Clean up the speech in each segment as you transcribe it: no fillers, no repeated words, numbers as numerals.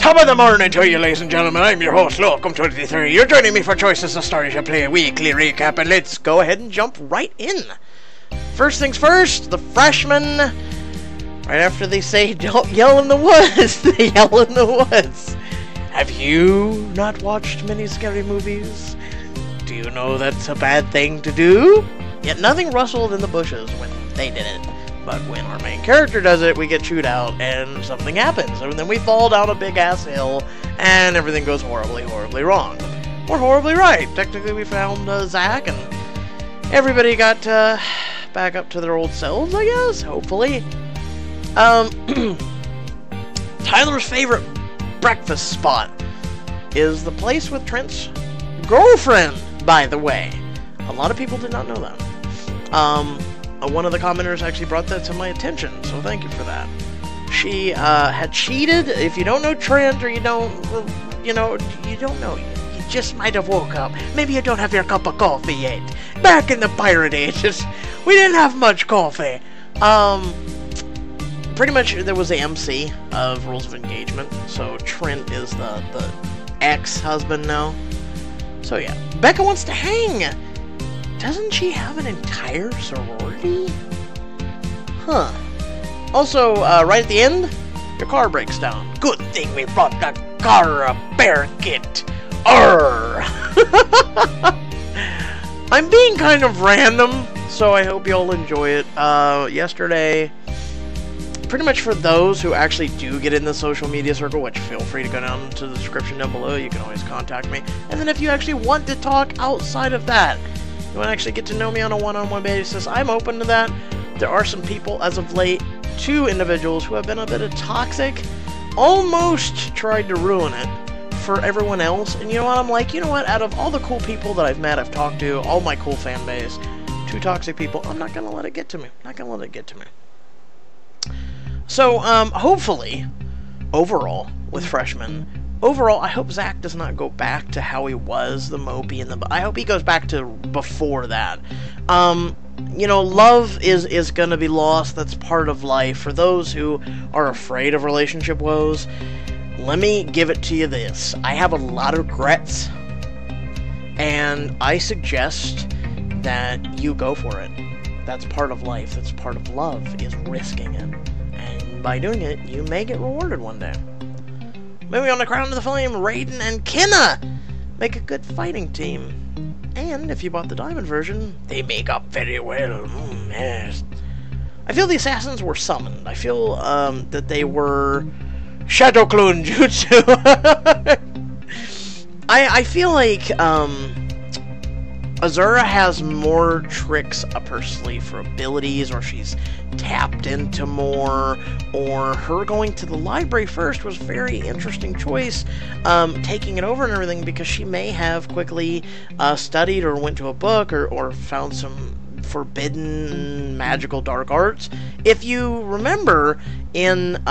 Top of the morning to you, ladies and gentlemen. I'm your host, Locum23. You're joining me for Choices of Stories to Play, a weekly recap, and let's go ahead and jump right in. First things first, the freshmen, right after they say, don't yell in the woods, they yell in the woods. Have you not watched many scary movies? Do you know that's a bad thing to do? Yet nothing rustled in the bushes when they did it. But when our main character does it, we get chewed out and something happens. And then we fall down a big-ass hill and everything goes horribly, horribly wrong. Or horribly right. Technically, we found Zach and everybody got back up to their old selves, I guess. Hopefully. Tyler's favorite breakfast spot is the place with Trent's girlfriend, by the way. A lot of people did not know that. One of the commenters actually brought that to my attention, so thank you for that. She had cheated. If you don't know Trent, or you don't know, you just might have woke up. Maybe you don't have your cup of coffee yet. Back in the pirate ages, we didn't have much coffee. Pretty much there was the MC of Rules of Engagement, so Trent is the ex-husband now. So yeah, Becca wants to hang. Doesn't she have an entire sorority? Huh. Also, right at the end, your car breaks down. Good thing we brought the car repair kit. Arr! I'm being kind of random, so I hope you all enjoy it. Yesterday, pretty much for those who actually do get in the social media circle, which feel free to go down to the description down below, you can always contact me. And then if you actually want to talk outside of that, you want to actually get to know me on a one-on-one basis, I'm open to that. There are some people, as of late, 2 individuals who have been a bit of toxic, almost tried to ruin it for everyone else. And you know what, I'm like, you know what, out of all the cool people that I've met, I've talked to, all my cool fan base, 2 toxic people, I'm not going to let it get to me. Not going to let it get to me. So, hopefully, overall, with freshmen, overall, I hope Zach does not go back to how he was, the mopey, and I hope he goes back to before that. You know, love is gonna be lost. That's part of life. For those who are afraid of relationship woes, let me give it to you this. I have a lot of regrets, and I suggest that you go for it. That's part of life. That's part of love, is risking it. And by doing it, you may get rewarded one day. Moving on to Crown of the Flame, Raiden and Kenna make a good fighting team. And if you bought the Diamond version, they make up very well. Yes. I feel the assassins were summoned. I feel that they were Shadow Clone Jutsu. I feel like Azura has more tricks up her sleeve for abilities, or she's tapped into more, or her going to the library first was a very interesting choice, taking it over and everything, because she may have quickly studied or went to a book or found some forbidden magical dark arts. If you remember in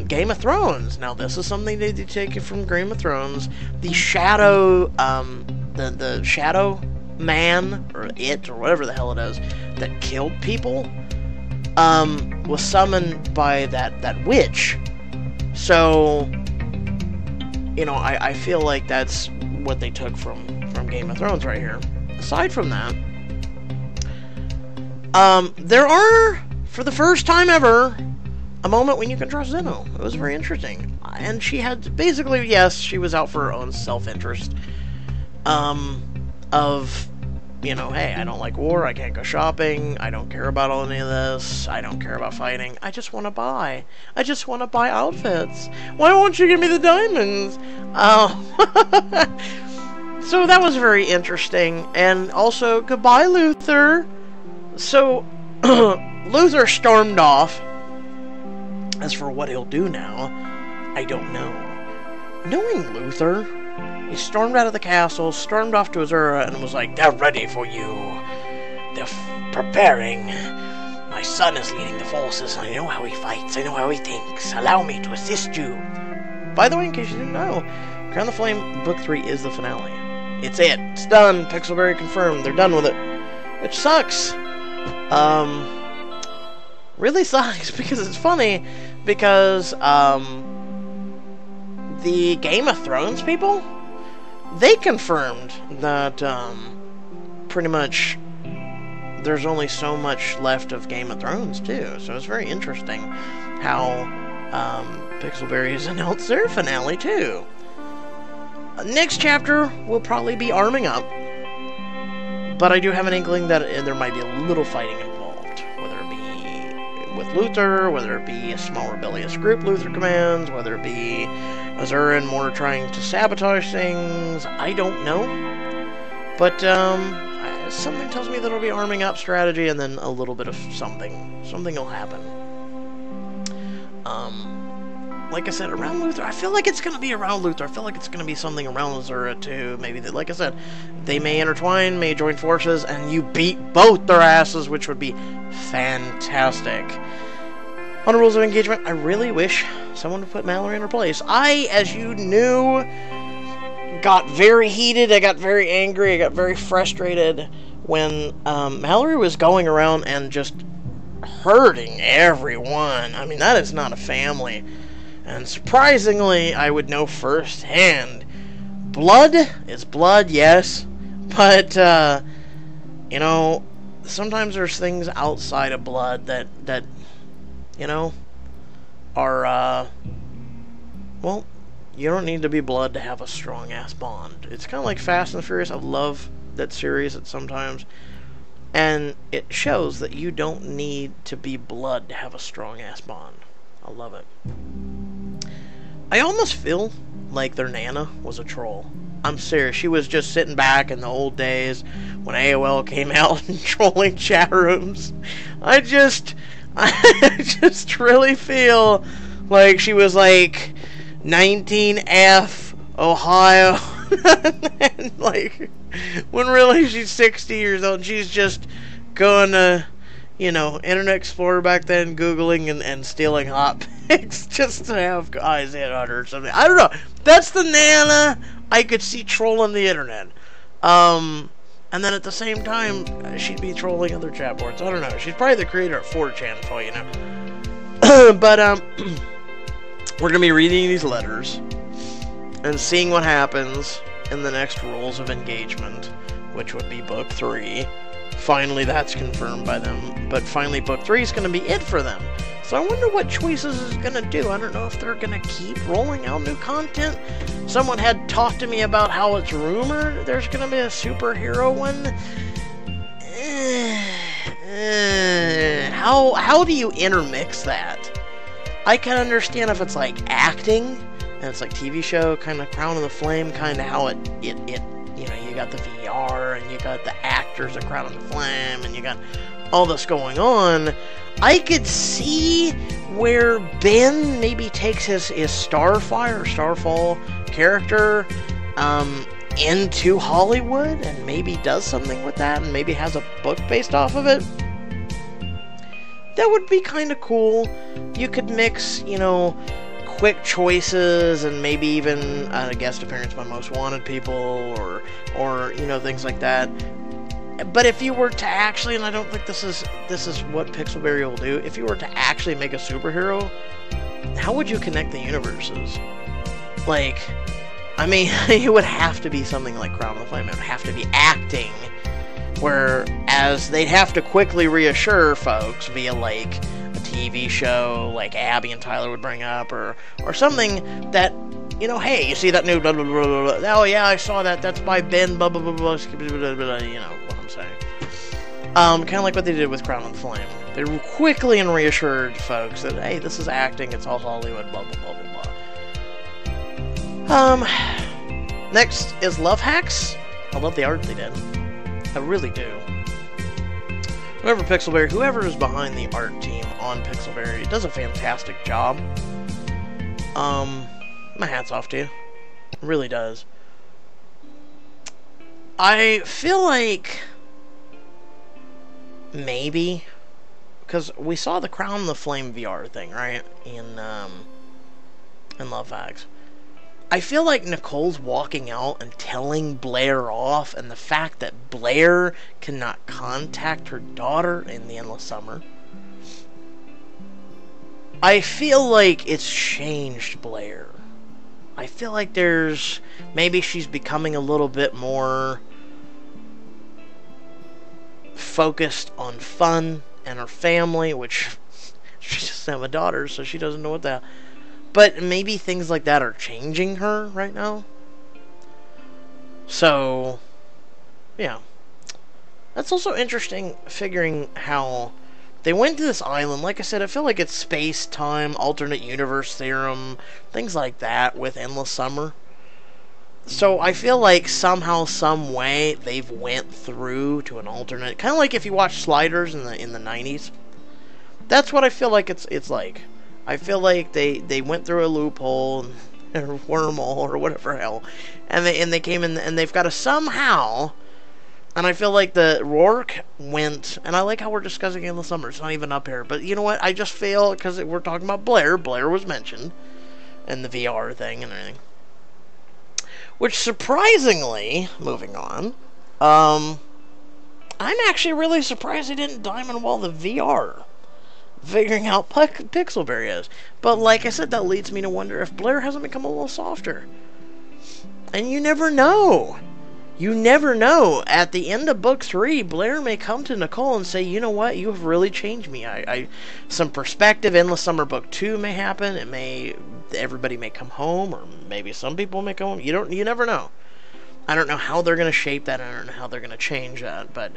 Game of Thrones, now this is something they did take it from Game of Thrones, the shadow, the shadow man, or it, or whatever the hell it is, that killed people, was summoned by that witch. So, you know, I feel like that's what they took from Game of Thrones right here. Aside from that, there are, for the first time ever, a moment when you can trust Zeno. It was very interesting. And she had, basically, yes, she was out for her own self-interest. Of, you know, hey, I don't like war, I can't go shopping, I don't care about any of this, I don't care about fighting, I just want to buy. I just want to buy outfits. Why won't you give me the diamonds? So that was very interesting. And also, goodbye, Luther. So, Luther stormed off. As for what he'll do now, I don't know. Knowing Luther, he stormed out of the castle, stormed off to Azura, and was like, they're ready for you. They're preparing. My son is leading the forces. I know how he fights. I know how he thinks. Allow me to assist you. By the way, in case you didn't know, Crown of the Flame Book 3 is the finale. It's it. It's done. Pixelberry confirmed. They're done with it. Which sucks. Really sucks, because it's funny, because, the Game of Thrones people, they confirmed that pretty much there's only so much left of Game of Thrones too. So it's very interesting how Pixelberry has announced their finale too. Next chapter will probably be arming up, but I do have an inkling that there might be a little fighting involved, whether it be with Luther, whether it be a small rebellious group Luther commands, whether it be Azura and Mor trying to sabotage things. I don't know, but something tells me that it'll be arming up strategy, and then a little bit of something will happen. Like I said, around Luther, I feel like it's going to be around Luther. I feel like it's going to be something around Azura, too. Maybe, that, like I said, they may intertwine, may join forces, and you beat both their asses, which would be fantastic. On the rules of engagement, I really wish someone would put Mallory in her place. I, as you knew, got very heated, I got very angry, I got very frustrated when Mallory was going around and just hurting everyone. I mean, that is not a family. And surprisingly, I would know firsthand. Blood is blood, yes. But, you know, sometimes there's things outside of blood that you know, are, well, you don't need to be blood to have a strong-ass bond. It's kind of like Fast and Furious. I love that series at sometimes. And it shows that you don't need to be blood to have a strong-ass bond. I love it. I almost feel like their Nana was a troll. I'm serious. She was just sitting back in the old days when AOL came out and trolling chat rooms. I just really feel like she was like 19F Ohio. And like, when really she's 60 years old and she's just going to, you know, Internet Explorer back then, Googling and stealing hot pics just to have eyes hit on her or something. I don't know. That's the Nana I could see trolling the internet. And then at the same time, she'd be trolling other chat boards. I don't know. She's probably the creator of 4chan, for all you know. But, we're going to be reading these letters and seeing what happens in the next Rules of Engagement, which would be Book 3. Finally, that's confirmed by them. But finally, Book 3 is going to be it for them. So I wonder what Choices is going to do. I don't know if they're going to keep rolling out new content. Someone had talked to me about how it's rumored there's going to be a superhero one. How do you intermix that? I can understand if it's like acting, and it's like TV show, kind of Crown of the Flame, kind of how it you know, you got the VR, and you got the actors of Crown of the Flame, and you got all this going on. I could see where Ben maybe takes his Starfire or Starfall character into Hollywood and maybe does something with that and maybe has a book based off of it. That would be kind of cool. You could mix, you know, quick choices and maybe even a guest appearance by Most Wanted people or you know, things like that. But if you were to actually, and I don't think this is what Pixelberry will do, if you were to actually make a superhero, how would you connect the universes? Like, I mean, it would have to be something like Crown of the Flame. It would have to be acting, whereas they'd have to quickly reassure folks via, like, a TV show, like Abby and Tyler would bring up, or something that, you know, hey, you see that new blah, blah, blah, blah, blah. Oh, yeah, I saw that. That's by Ben, blah, blah, blah, blah, blah, blah, you know what I'm saying. Kind of like what they did with Crown of the Flame. They quickly and reassured folks that, hey, this is acting, it's all Hollywood, blah, blah, blah, blah, blah. Next is Lovehacks. I love the art they did. I really do. Remember Pixelberry, whoever is behind the art team on Pixelberry does a fantastic job. My hat's off to you. It really does. I feel like maybe, because we saw the Crown of the Flame VR thing, right? In Lovehacks. I feel like Nicole's walking out and telling Blair off, and the fact that Blair cannot contact her daughter in the Endless Summer. I feel like it's changed Blair. I feel like there's... maybe she's becoming a little bit more focused on fun and her family, which she doesn't have a daughter, so she doesn't know what that... But maybe things like that are changing her right now. So, yeah. That's also interesting, figuring how they went to this island. Like I said, I feel like it's space-time, alternate universe theorem, things like that with Endless Summer. So I feel like somehow, some way, they've went through to an alternate. Kind of like if you watch Sliders in the 90s. That's what I feel like it's like. I feel like they went through a loophole or wormhole or whatever hell, and they came in, and they've got to somehow. And I feel like the Rourke went, and I like how we're discussing it in the summer. It's not even up here, but you know what? I just feel, because we're talking about Blair. Blair was mentioned, and the VR thing and everything. Which, surprisingly, moving on, I'm actually really surprised he didn't diamond wall the VR. Figuring out Pixelberry is. But like I said, that leads me to wonder if Blair hasn't become a little softer. And you never know. You never know. At the end of book 3, Blair may come to Nicole and say, you know what, you have really changed me. Some perspective. Endless Summer book 2 may happen. Everybody may come home, or maybe some people may come home. You never know. I don't know how they're going to shape that. I don't know how they're going to change that. But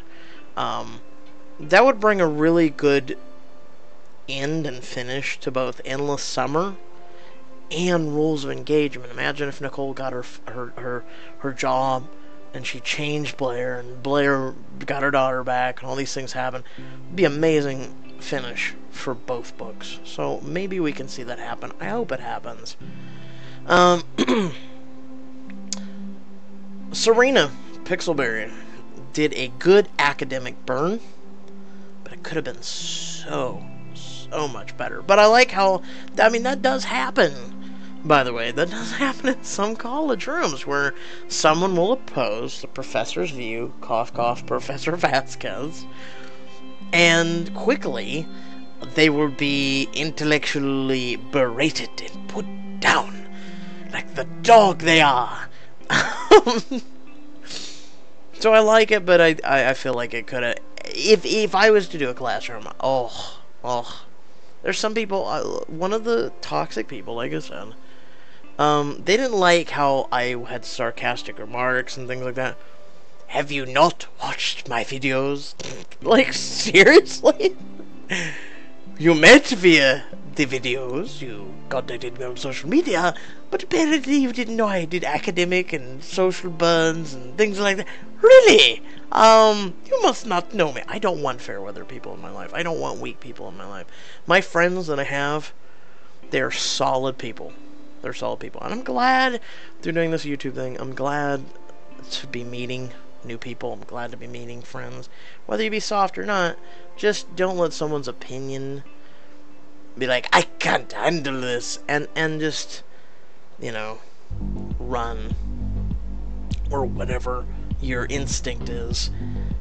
that would bring a really good end and finish to both Endless Summer and Rules of Engagement. Imagine if Nicole got her job, and she changed Blair, and Blair got her daughter back, and all these things happen. It'd be an amazing finish for both books. So maybe we can see that happen. I hope it happens. Serena Pixelberry did a good academic burn, but it could have been so much better. But I like how, I mean, that does happen. By the way, that does happen in some college rooms where someone will oppose the professor's view, cough cough, Professor Vasquez, and quickly they will be intellectually berated and put down like the dog they are. So I like it, but I feel like it could have, if I was to do a classroom, there's some people, one of the toxic people, like I said, they didn't like how I had sarcastic remarks and things like that. Have you not watched my videos? Like, seriously? You met via the videos, you contacted me on social media, but apparently you didn't know I did academic and social burns and things like that. Really? You must not know me. I don't want fair weather people in my life. I don't want weak people in my life. My friends that I have, they're solid people. They're solid people. And I'm glad through doing this YouTube thing. I'm glad to be meeting new people. I'm glad to be meeting friends. Whether you be soft or not, just don't let someone's opinion be like, I can't handle this. And just, you know, run. Or whatever your instinct is.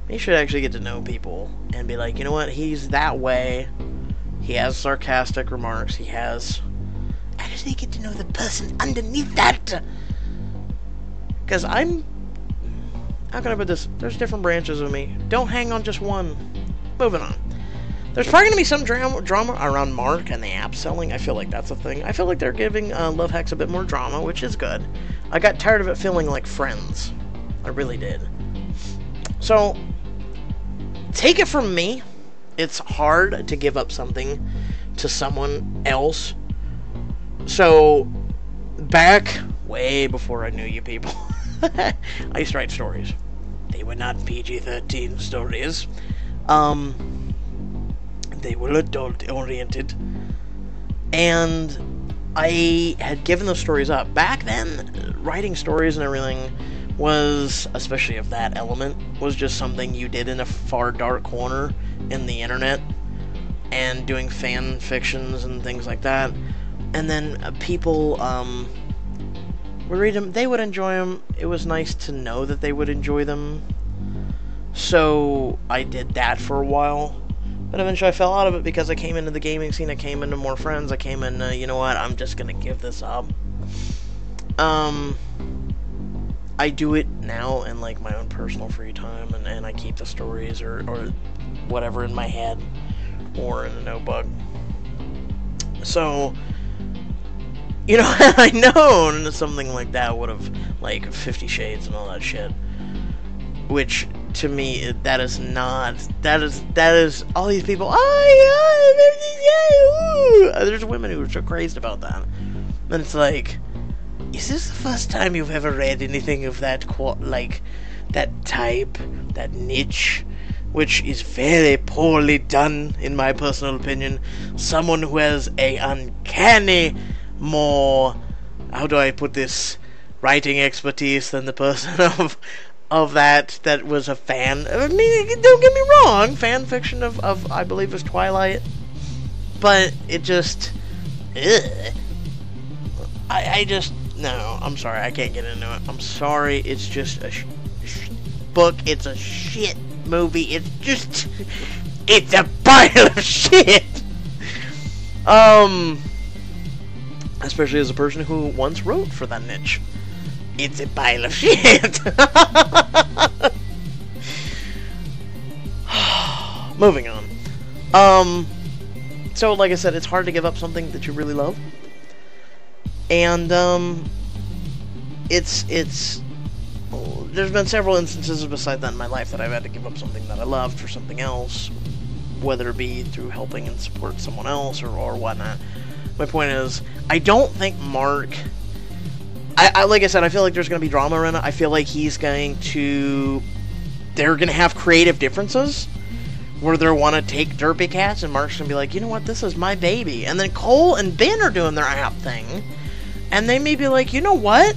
You should actually get to know people and be like, you know what, he's that way. He has sarcastic remarks. He has... I just need to get to know the person underneath that. Because how can I put this? There's different branches of me. Don't hang on just one. Moving on. There's probably going to be some drama around Mark and the app selling. I feel like that's a thing. I feel like they're giving Love Hacks a bit more drama, which is good. I got tired of it feeling like Friends. I really did. So, take it from me. It's hard to give up something to someone else. So, back way before I knew you people, I used to write stories. They were not PG-13 stories. They were adult-oriented. And I had given those stories up. Back then, writing stories and everything was, especially of that element, was just something you did in a far dark corner in the internet. And doing fan fictions and things like that. And then people would read them. They would enjoy them. It was nice to know that they would enjoy them. So I did that for a while. But eventually I fell out of it because I came into the gaming scene. I came into more friends. I came into, you know what, I'm just going to give this up. I do it now in like my own personal free time, and I keep the stories or whatever in my head or in a notebook. So, you know, had I known something like that would have, like, 50 Shades and all that shit, which to me, that is all these people, oh, yeah, there's women who are so crazed about that. And it's like, is this the first time you've ever read anything of that, like, that type, that niche, which is very poorly done, in my personal opinion? Someone who has a uncanny, more, how do I put this, writing expertise than the person of that was a fan. I mean, don't get me wrong, fan fiction of I believe it was Twilight, but it just, ugh. I just, no, I'm sorry, I can't get into it. I'm sorry, it's just a book, it's a shit movie, it's just, it's a pile of shit! Especially as a person who once wrote for that niche. It's a pile of shit! Moving on. So like I said, it's hard to give up something that you really love. And, there's been several instances beside that in my life that I've had to give up something that I loved for something else, whether it be through helping and support someone else or whatnot. My point is, I don't think Mark, like I said, I feel like there's going to be drama in it. I feel like they're going to have creative differences, where they want to take Derpy Cats, and Mark's going to be like, you know what, this is my baby. And then Cole and Ben are doing their app thing, and they may be like, you know what?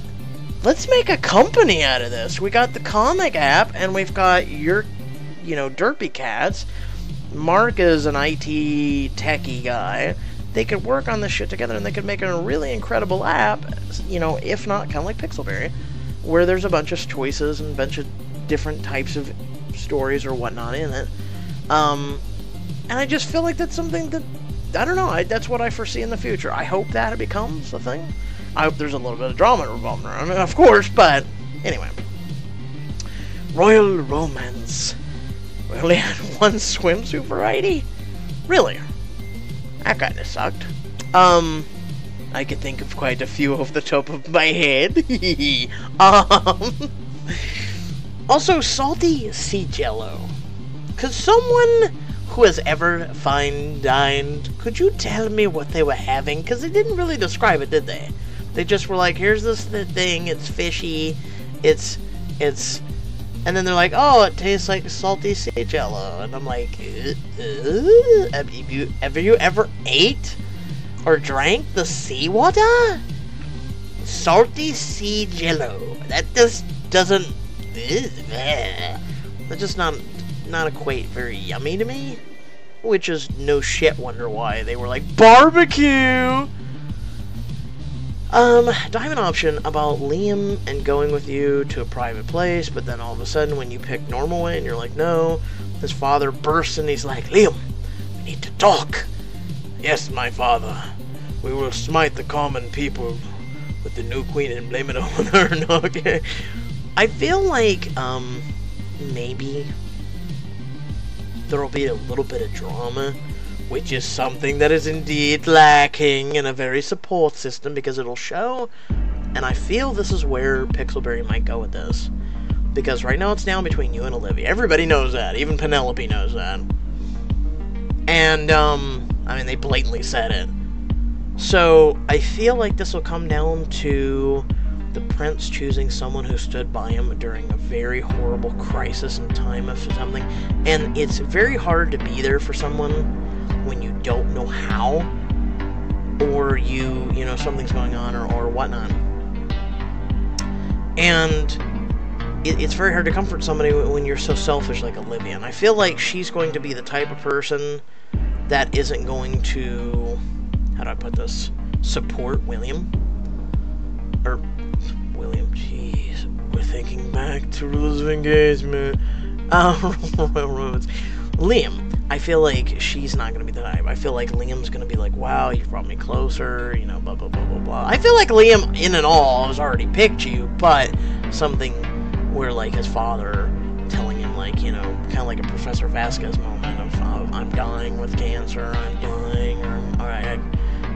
Let's make a company out of this. We got the comic app, and we've got your, Derpy Cats. Mark is an IT techie guy. They could work on this shit together, and they could make a really incredible app, if not kind of like Pixelberry, where there's a bunch of choices and a bunch of different types of stories or whatnot in it. And I just feel like that's something that, I don't know, that's what I foresee in the future. I hope that it becomes a thing. I hope there's a little bit of drama revolving around it, of course, but anyway. Royal Romance. We only had one swimsuit variety? Really? That kinda sucked. I could think of quite a few off the top of my head. Also, salty sea jello. Could someone who has ever fine-dined, could you tell me what they were having? Because they didn't really describe it, did they? They just were like, here's this thing, it's fishy, it's, and then they're like, oh, it tastes like salty sea jello. And I'm like, have you ever ate or drank the seawater? Salty sea jello. That just doesn't, that just not equate very yummy to me. Which is no shit wonder why they were like, barbecue! Diamond option about Liam and going with you to a private place, but then all of a sudden when you pick normal way and you're like, no, his father bursts and he's like, Liam, we need to talk. Yes, my father, we will smite the common people with the new queen and blame it on her. No, okay. I feel like, maybe there'll be a little bit of drama, which is something that is indeed lacking in a very support system, because it'll show, and I feel this is where Pixelberry might go with this, because right now it's down between you and Olivia. Everybody knows that, even Penelope knows that, and, I mean, they blatantly said it. So, I feel like this will come down to the prince choosing someone who stood by him during a very horrible crisis in time of something, and it's very hard to be there for someone when you don't know how, or you know, something's going on, or whatnot. And it's very hard to comfort somebody when you're so selfish like Olivia, and I feel like she's going to be the type of person that isn't going to, how do I put this, support William. Or, William, jeez, we're thinking back to rules of engagement. Liam. I feel like she's not gonna be the type. I feel like Liam's gonna be like, wow, you brought me closer, you know, blah, blah, blah, blah, blah. I feel like Liam, in and all, has already picked you, but something where, like, his father telling him, like, you know, kind of like a Professor Vasquez moment of, I'm dying with cancer, I'm dying, or,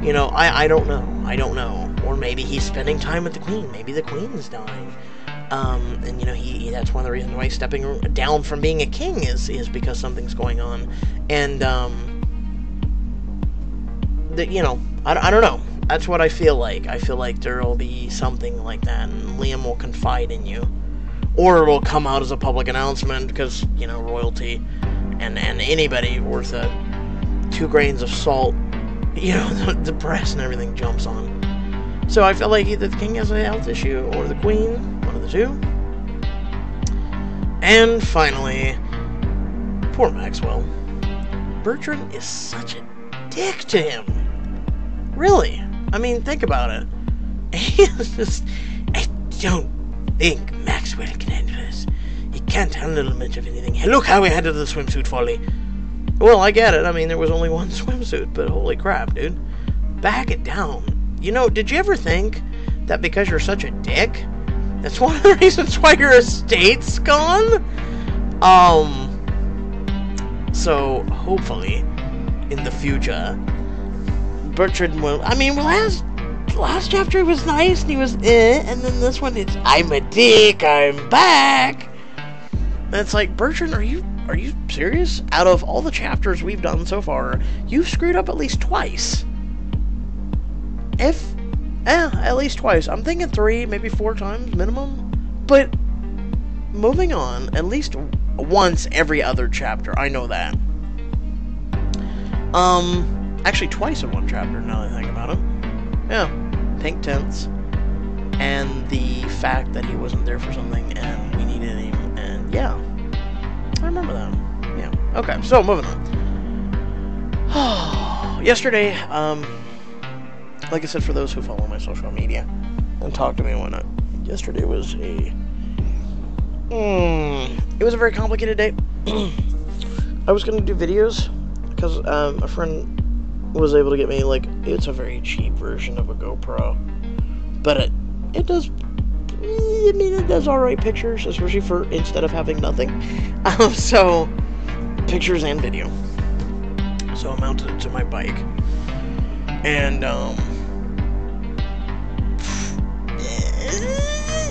you know, I don't know. I don't know. Or maybe he's spending time with the Queen. Maybe the Queen's dying. And, you know, that's one of the reasons why he's stepping down from being a king is because something's going on. And, you know, I don't know. That's what I feel like. I feel like there'll be something like that, and Liam will confide in you. Or it'll come out as a public announcement, because, you know, royalty, and anybody worth 2 grains of salt, you know, the press and everything jumps on. So I feel like either the king has a health issue, or the queen, one of the two. And finally, poor Maxwell. Bertrand is such a dick to him. Really. I mean, think about it. He's just, I don't think Maxwell can handle this. He can't handle much of anything. Hey, look how he handled the swimsuit folly. Well, I get it. I mean, there was only one swimsuit, but holy crap, dude. Back it down. You know, did you ever think that because you're such a dick, that's one of the reasons why your estate's gone? So, hopefully, in the future, Bertrand will, I mean, last chapter was nice, and he was and then this one, it's, I'm a dick, I'm back. And it's like, Bertrand, are you serious? Out of all the chapters we've done so far, you've screwed up at least twice. At least twice. I'm thinking 3, maybe 4 times minimum. But moving on, at least once every other chapter. I know that. Actually twice in one chapter, now that I think about it. Yeah. Pink tints. And the fact that he wasn't there for something and we needed him. And yeah. I remember that. Yeah. Okay, so moving on. Yesterday, like I said, for those who follow my social media and talk to me and whatnot, yesterday was it was a very complicated day. I was going to do videos because a friend was able to get me, like, it's a very cheap version of a GoPro, but it does, I mean, it does alright pictures, especially for instead of having nothing. So, pictures and video. So I mounted it to my bike, and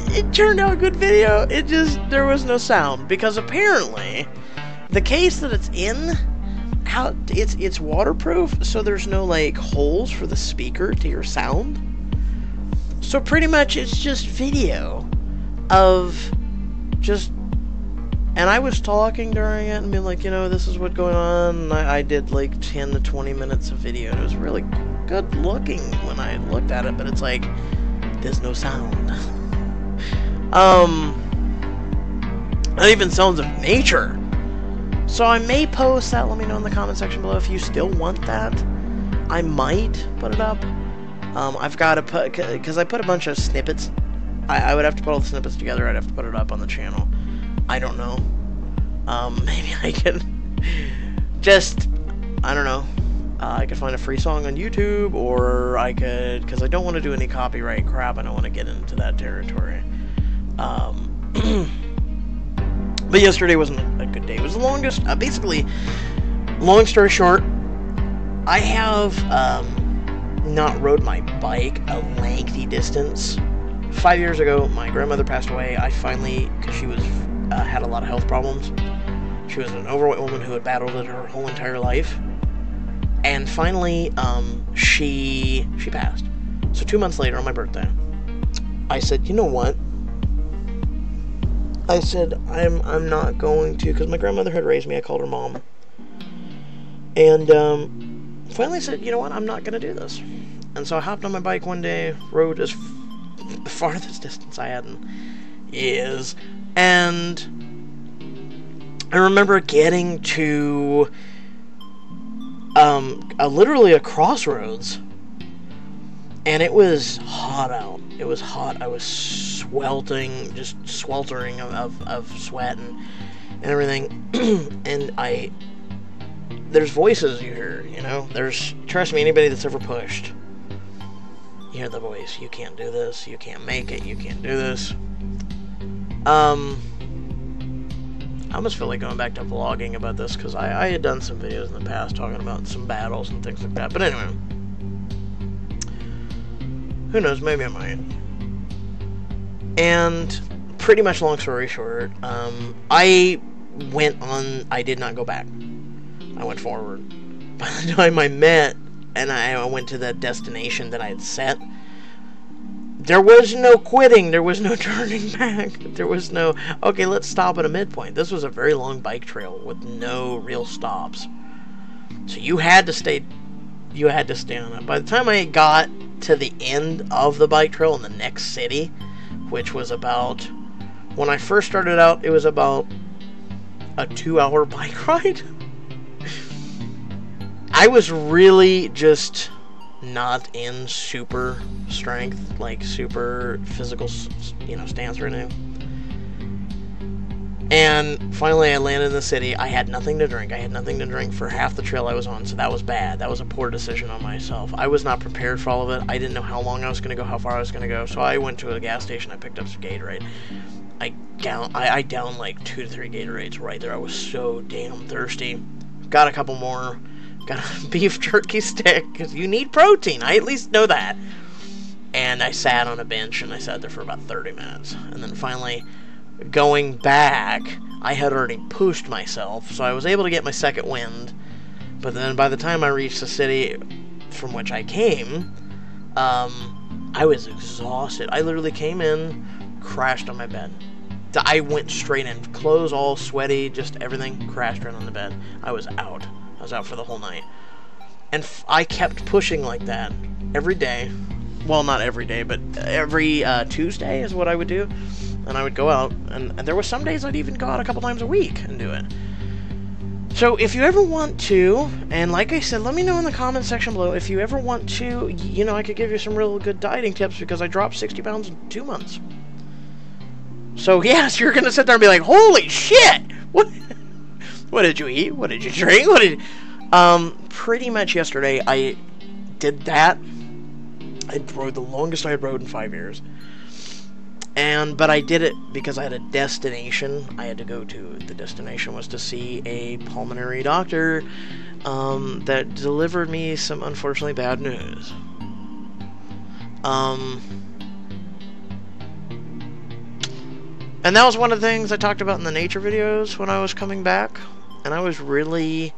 it turned out a good video. It just, there was no sound, because apparently the case that it's in, it's waterproof, so there's no, like, holes for the speaker to your sound. So pretty much it's just video of just, and I was talking during it and being like, you know, this is what's going on, and I did like 10 to 20 minutes of video. It was really good looking when I looked at it, but it's like, there's no sound. Not even sounds of nature. So I may post that. Let me know in the comment section below if you still want that. I might put it up. I've got to put, because I put a bunch of snippets. I would have to put all the snippets together. I'd have to put it up on the channel. I don't know. Maybe I can just, I don't know. I could find a free song on YouTube, or I could, because I don't want to do any copyright crap. I don't want to get into that territory. But yesterday wasn't a good day. It was the longest, basically, long story short, I have not rode my bike a lengthy distance. 5 years ago, my grandmother passed away. I finally, because she was had a lot of health problems. She was an overweight woman who had battled it her whole entire life. And finally, she passed. So 2 months later, on my birthday, I said, you know what? I said, I'm not going to, because my grandmother had raised me. I called her mom. And finally said, you know what? I'm not going to do this. And so I hopped on my bike one day, rode as the farthest distance I had in years. And I remember getting to literally a crossroads, and it was hot out. It was hot. I was sweltering, just sweltering of sweat and everything. And I there's voices you hear, you know? Trust me, anybody that's ever pushed, you hear the voice. You can't do this. You can't make it. You can't do this. I almost feel like going back to vlogging about this, because I had done some videos in the past talking about some battles and things like that. But anyway, who knows? Maybe I might. And pretty much, long story short, I did not go back. I went forward. By the time I met and I went to the destination that I had set, there was no quitting. There was no turning back. There was no, okay, let's stop at a midpoint. This was a very long bike trail with no real stops. So you had to stay on it. By the time I got to the end of the bike trail in the next city, which was about, when I first started out, it was about a 2-hour bike ride. I was really just not in super strength, like super physical, stance right now. And finally I landed in the city. I had nothing to drink. I had nothing to drink for half the trail I was on, so that was bad. That was a poor decision on myself. I was not prepared for all of it. I didn't know how long I was going to go, how far I was going to go, so I went to a gas station. I picked up some Gatorade. I downed like 2 to 3 Gatorades right there. I was so damn thirsty. Got a couple more. Got a beef jerky stick, because you need protein. I at least know that. And I sat on a bench, and I sat there for about 30 minutes. And then finally, going back, I had already pushed myself, so I was able to get my second wind. But then by the time I reached the city from which I came, I was exhausted. I literally came in, crashed on my bed. I went straight in, clothes all sweaty, just everything, crashed right on the bed. I was out. I was out for the whole night. And I kept pushing like that every day. Well, not every day, but every Tuesday is what I would do. And I would go out, and there were some days I'd even go out a couple times a week and do it. So if you ever want to, and like I said, let me know in the comment section below, if you ever want to, I could give you some real good dieting tips, because I dropped 60 pounds in 2 months. So yes, you're going to sit there and be like, holy shit! What did you eat? What did you drink? Pretty much yesterday I did that. I rode the longest I had rode in 5 years. But I did it because I had a destination I had to go to. The destination was to see a pulmonary doctor that delivered me some unfortunately bad news. And that was one of the things I talked about in the nature videos when I was coming back. And I was really,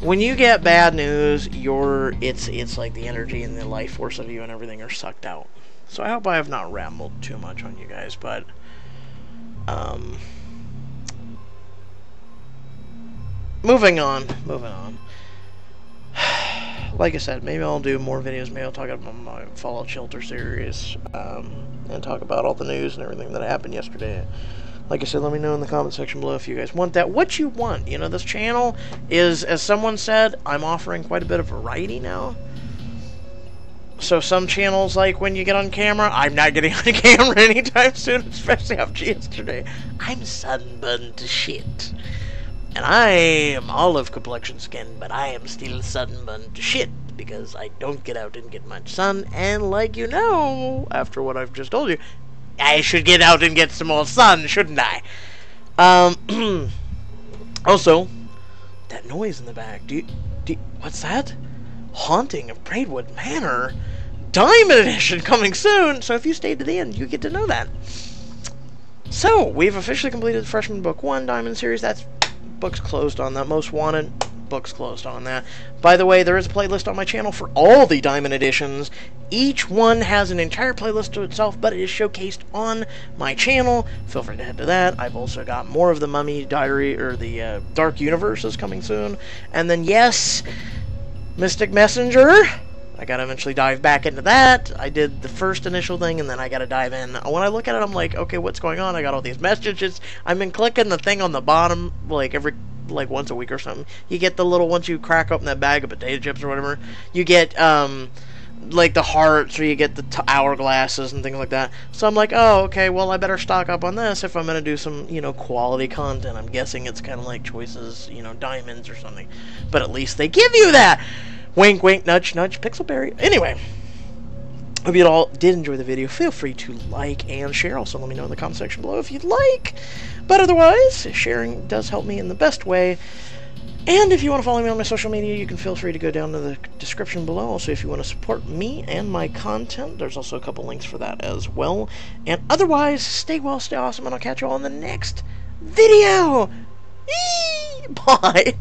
when you get bad news, it's like the energy and the life force of you and everything are sucked out. So I hope I have not rambled too much on you guys, but moving on. Like I said, maybe I'll do more videos. Maybe I'll talk about my Fallout Shelter series, and talk about all the news and everything that happened yesterday. Like I said, let me know in the comment section below if you guys want that. What you want. This channel is, as someone said, I'm offering quite a bit of variety now. So some channels, like when you get on camera, I'm not getting on camera anytime soon, especially after yesterday. I'm sunburned to shit. And I am olive complexion skin, but I am still sunburned to shit, because I don't get out and get much sun, and like after what I've just told you, I should get out and get some more sun, shouldn't I? Also, that noise in the back, what's that? Haunting of Braidwood Manor, Diamond Edition coming soon, so if you stayed to the end, you get to know that. So, we've officially completed Freshman Book 1 Diamond Series. That's books closed on that. Most Wanted, books closed on that. By the way, there is a playlist on my channel for all the Diamond Editions. Each one has an entire playlist to itself, but it is showcased on my channel. Feel free to head to that. I've also got more of the Mummy Diary, or the Dark Universes coming soon. And then, yes, Mystic Messenger. I gotta eventually dive back into that. I did the first initial thing, and then I gotta dive in. When I look at it, I'm like, okay, what's going on? I got all these messages. I've been clicking the thing on the bottom, like once a week or something. You get the little, once you crack open that bag of potato chips or whatever, you get like the hearts, or you get the hourglasses and things like that. So I'm like, oh, okay, well, I better stock up on this if I'm going to do some, quality content. I'm guessing it's kind of like Choices, diamonds or something. But at least they give you that. Wink, wink, nudge, nudge, Pixelberry. Anyway, hope you all did enjoy the video. Feel free to like and share. Also, let me know in the comment section below if you'd like. But otherwise, sharing does help me in the best way. And if you want to follow me on my social media, you can feel free to go down to the description below. Also, if you want to support me and my content, there's also a couple links for that as well. And otherwise, stay well, stay awesome, and I'll catch you all in the next video. Bye!